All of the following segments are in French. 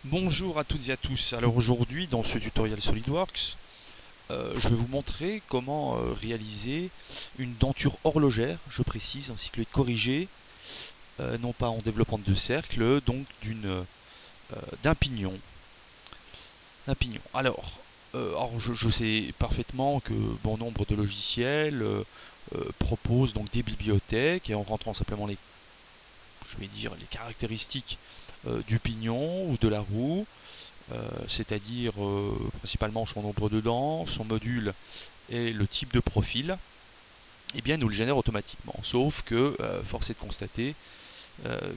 Bonjour à toutes et à tous. Alors aujourd'hui, dans ce tutoriel SolidWorks, je vais vous montrer comment réaliser une denture horlogère, je précise, ainsi que le corriger, non pas en développant de cercle, donc d'un pignon. Alors, je sais parfaitement que bon nombre de logiciels proposent donc des bibliothèques et en rentrant simplement je vais dire, les caractéristiques du pignon ou de la roue, c'est-à-dire principalement son nombre de dents, son module et le type de profil, eh bien nous le génère automatiquement. Sauf que force est de constater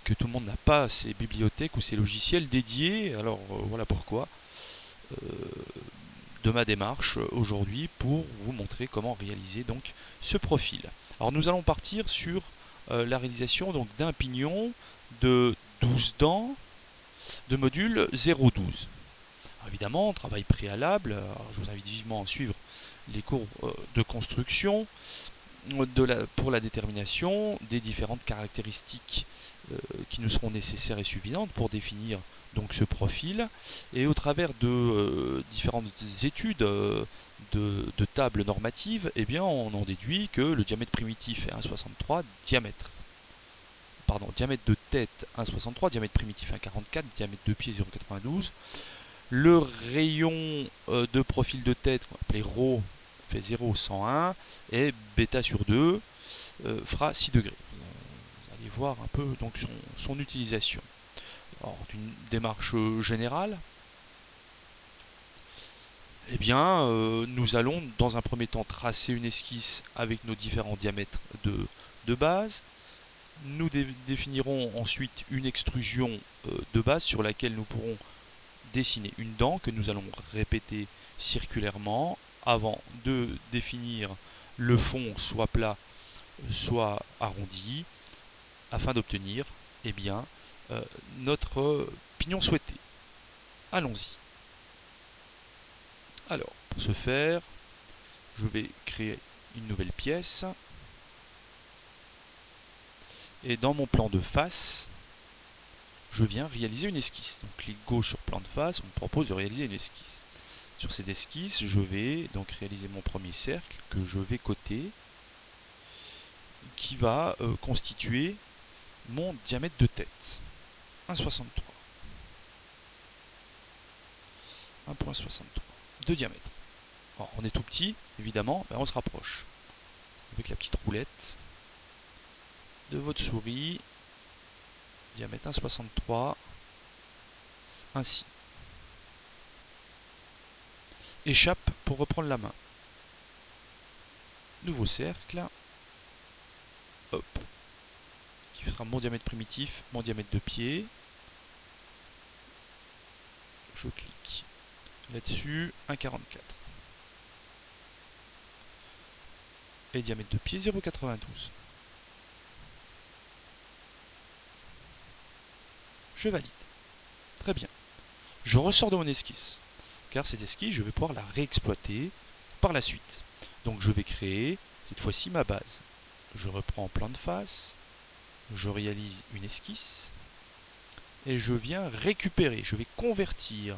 que tout le monde n'a pas ces bibliothèques ou ces logiciels dédiés. Alors voilà pourquoi euh, de ma démarche aujourd'hui pour vous montrer comment réaliser donc ce profil. Alors nous allons partir sur la réalisation donc d'un pignon de 12 dents de module 0,12. Évidemment, travail préalable, je vous invite vivement à suivre les cours de construction pour la détermination des différentes caractéristiques qui nous seront nécessaires et suffisantes pour définir donc ce profil. Et au travers de différentes études de tables normatives, eh bien, on en déduit que le diamètre primitif est 1,63, diamètre de tête 1,63, diamètre primitif 1,44, diamètre de pied 0,92. Le rayon de profil de tête, qu'on va appeler ρ, fait 0,101 et bêta sur 2 fera 6 degrés. Vous allez voir un peu donc son utilisation. Alors, d'une démarche générale, eh bien, nous allons dans un premier temps tracer une esquisse avec nos différents diamètres de base. Nous définirons ensuite une extrusion de base sur laquelle nous pourrons dessiner une dent que nous allons répéter circulairement avant de définir le fond soit plat soit arrondi afin d'obtenir eh bien, euh, notre pignon souhaité. Allons-y. Alors, pour ce faire, je vais créer une nouvelle pièce et dans mon plan de face, je viens réaliser une esquisse. Donc, clic gauche sur plan de face, on me propose de réaliser une esquisse. Sur cette esquisse, je vais donc réaliser mon premier cercle que je vais coter, qui va constituer mon diamètre de tête. 1,63. 1,63 de diamètre. Alors, on est tout petit, évidemment, mais on se rapproche. Avec la petite roulette de votre souris, diamètre 1,63, ainsi. Échappe pour reprendre la main. Nouveau cercle, hop, qui fera mon diamètre primitif, mon diamètre de pied. Je clique là-dessus, 1,44. Et diamètre de pied 0,92. Je valide. Très bien. Je ressors de mon esquisse, car cette esquisse, je vais pouvoir la réexploiter par la suite. Donc je vais créer cette fois-ci ma base. Je reprends plan de face, je réalise une esquisse, et je viens récupérer, je vais convertir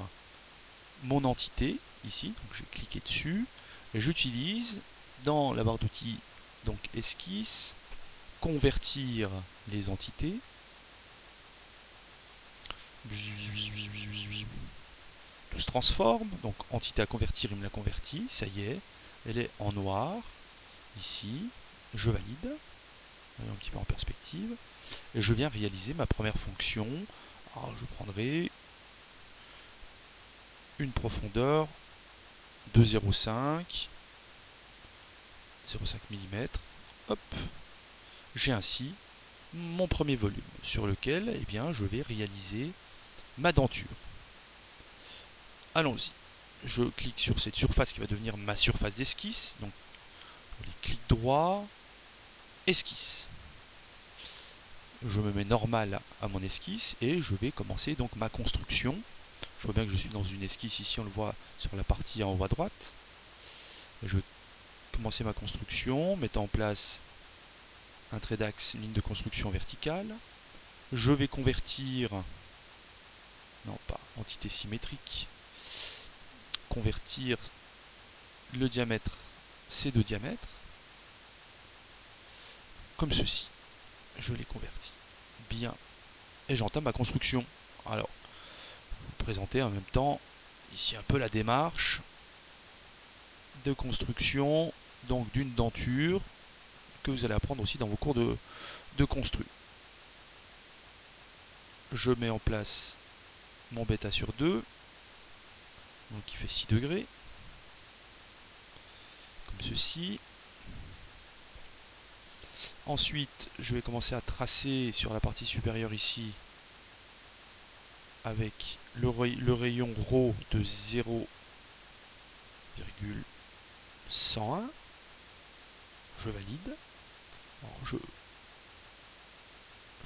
mon entité ici, donc je vais cliquer dessus, et j'utilise dans la barre d'outils donc esquisse, convertir les entités. Tout se transforme, donc entité à convertir, il me l'a converti, ça y est, elle est en noir, ici, je valide, un petit peu en perspective, et je viens réaliser ma première fonction. Alors je prendrai une profondeur de 0,5 mm. Hop, j'ai ainsi mon premier volume sur lequel eh bien, je vais réaliser ma denture. Allons-y. Je clique sur cette surface qui va devenir ma surface d'esquisse. Donc, clic droit, esquisse. Je me mets normal à mon esquisse et je vais commencer donc ma construction. Je vois bien que je suis dans une esquisse ici, on le voit sur la partie en haut à droite. Je vais commencer ma construction, mettre en place un trait d'axe, une ligne de construction verticale. Je vais convertir non pas entité symétrique, convertir le diamètre, ces deux diamètres, comme ceci. Je les convertis. Bien. Et j'entame ma construction. Alors, je vais vous présenter en même temps ici un peu la démarche de construction donc d'une denture que vous allez apprendre aussi dans vos cours de constru. Je mets en place mon bêta sur 2, donc qui fait 6 degrés, comme ceci. Ensuite, je vais commencer à tracer sur la partie supérieure ici avec le rayon ρ de 0,101. Je valide. Alors, je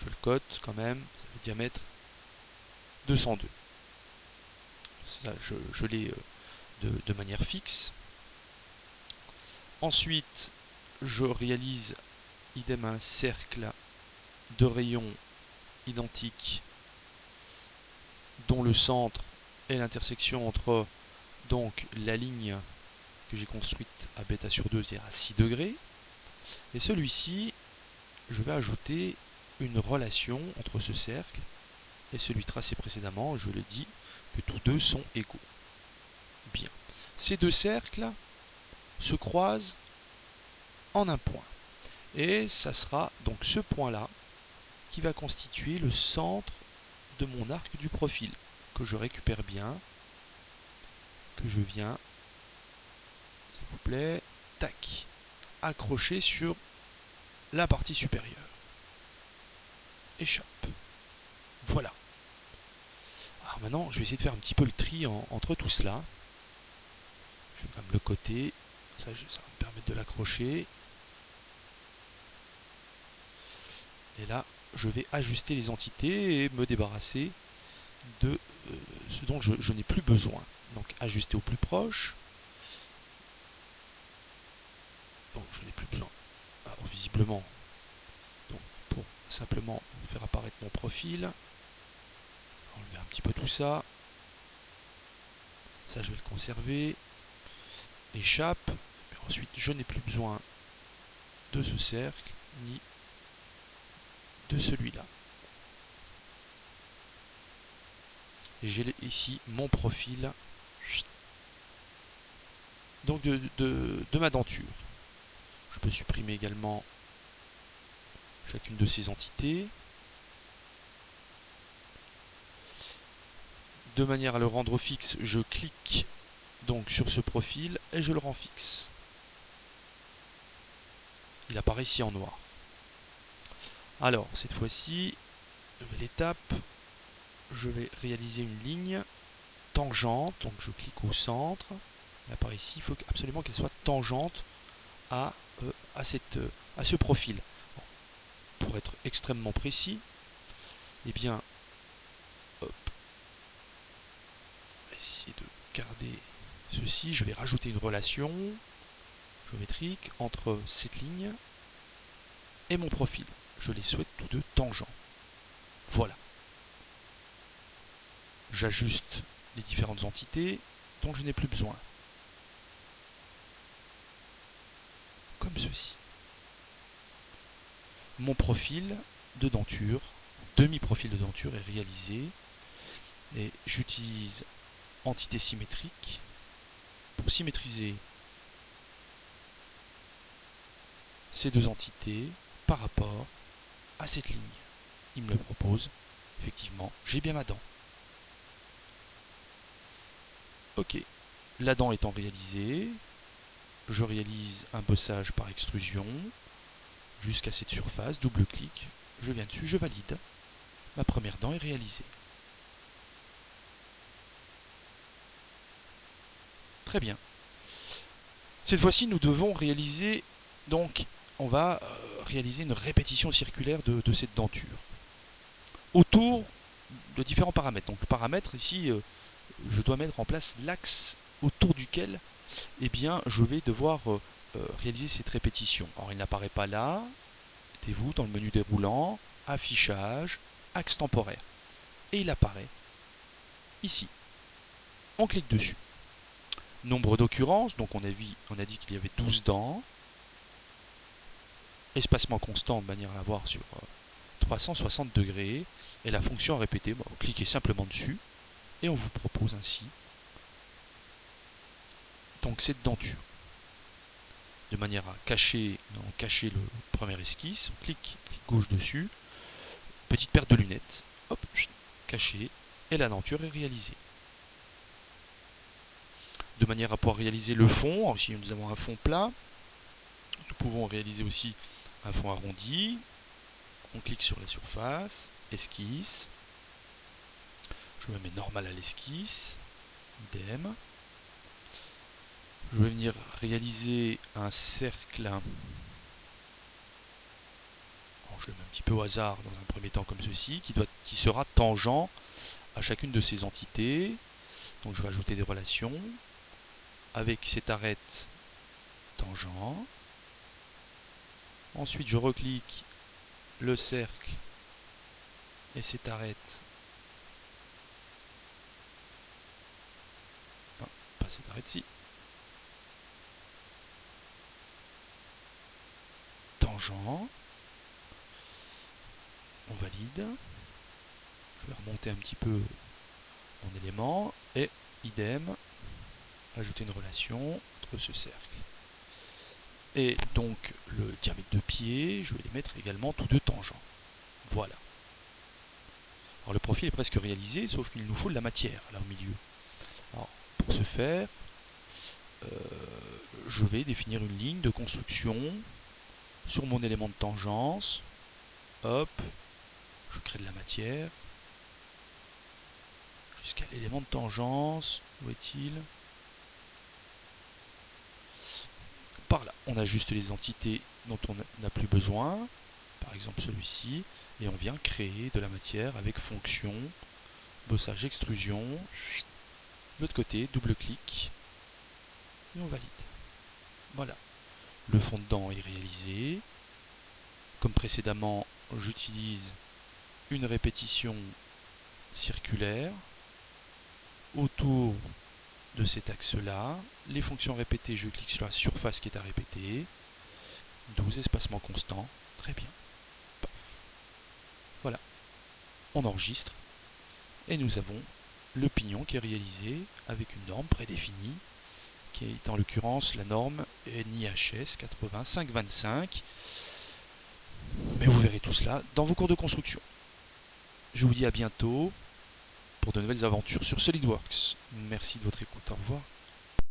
le cote quand même, ça fait diamètre 202. Ça, je l'ai de manière fixe. Ensuite, je réalise idem un cercle de rayons identiques dont le centre est l'intersection entre donc la ligne que j'ai construite à bêta sur 2, c'est-à-dire à 6 degrés. Et celui-ci, je vais ajouter une relation entre ce cercle et celui tracé précédemment. Je le dis que tous deux sont égaux. Bien. Ces deux cercles se croisent en un point. Et ça sera donc ce point-là qui va constituer le centre de mon arc du profil, que je récupère bien, que je viens, s'il vous plaît, tac, accrocher sur la partie supérieure. Échappe. Voilà. Alors maintenant, je vais essayer de faire un petit peu le tri entre tout cela. Je vais quand même le côté, ça va me permettre de l'accrocher. Et là, je vais ajuster les entités et me débarrasser de ce dont je n'ai plus besoin. Donc ajuster au plus proche. Donc je n'ai plus besoin. Alors visiblement, donc, pour simplement faire apparaître mon profil, enlever un petit peu tout ça. Ça je vais le conserver. Échappe. Et ensuite je n'ai plus besoin de ce cercle ni de celui-là. Et j'ai ici mon profil donc de ma denture. Je peux supprimer également chacune de ces entités de manière à le rendre fixe. Je clique donc sur ce profil et je le rends fixe. Il apparaît ici en noir. Alors cette fois-ci, l'étape, je vais réaliser une ligne tangente, donc je clique au centre, elle apparaît ici, il faut absolument qu'elle soit tangente à ce profil. Pour être extrêmement précis, eh bien, hop, on va essayer de garder ceci, je vais rajouter une relation géométrique entre cette ligne et mon profil. Je les souhaite tous deux tangents. Voilà. J'ajuste les différentes entités dont je n'ai plus besoin. Comme ceci. Mon profil de denture, demi-profil de denture est réalisé. Et j'utilise entité symétrique pour symétriser ces deux entités par rapport à cette ligne. Il me le propose. Effectivement, j'ai bien ma dent. Ok, la dent étant réalisée, je réalise un bossage par extrusion jusqu'à cette surface, double-clic, je viens dessus, je valide. Ma première dent est réalisée. Très bien. Cette fois-ci, nous devons réaliser, donc, on va réaliser une répétition circulaire de cette denture autour de différents paramètres. Donc, le paramètre ici, je dois mettre en place l'axe autour duquel eh bien, je vais devoir réaliser cette répétition. Alors, il n'apparaît pas là. Mettez-vous dans le menu déroulant, affichage, axe temporaire. Et il apparaît ici. On clique dessus. Nombre d'occurrences, donc on a dit qu'il y avait 12 dents. Espacement constant de manière à l'avoir sur 360 degrés. Et la fonction à répéter, vous cliquez simplement dessus et on vous propose ainsi donc cette denture. De manière à cacher le premier esquisse, on clique gauche dessus, petite paire de lunettes, hop, caché, et la denture est réalisée. De manière à pouvoir réaliser le fond, alors ici nous avons un fond plat, nous pouvons réaliser aussi un fond arrondi. On clique sur la surface, esquisse, je me mets normal à l'esquisse, idem. Je vais venir réaliser un cercle, je le mets un petit peu au hasard dans un premier temps comme ceci, qui sera tangent à chacune de ces entités. Donc je vais ajouter des relations avec cette arête tangent. Ensuite je reclique le cercle et cette arête, non, pas cette arête-ci, tangent, on valide, je vais remonter un petit peu mon élément et idem, ajouter une relation entre ce cercle et donc le diamètre de pied, je vais les mettre également tous deux tangents. Voilà. Alors le profil est presque réalisé, sauf qu'il nous faut de la matière là au milieu. Alors, pour ce faire, je vais définir une ligne de construction sur mon élément de tangence. Hop, je crée de la matière jusqu'à l'élément de tangence. Où est-il? Par là, on ajuste les entités dont on n'a plus besoin, par exemple celui-ci, et on vient créer de la matière avec fonction, bossage, extrusion. De l'autre côté, double-clic, et on valide. Voilà, le fond de dent est réalisé. Comme précédemment, j'utilise une répétition circulaire autour de cet axe-là. Les fonctions répétées, je clique sur la surface qui est à répéter. 12 espacements constants. Très bien. Voilà. On enregistre. Et nous avons le pignon qui est réalisé avec une norme prédéfinie, qui est en l'occurrence la norme NIHS 8525. Mais vous verrez tout cela dans vos cours de construction. Je vous dis à bientôt pour de nouvelles aventures sur SolidWorks. Merci de votre écoute. Au revoir.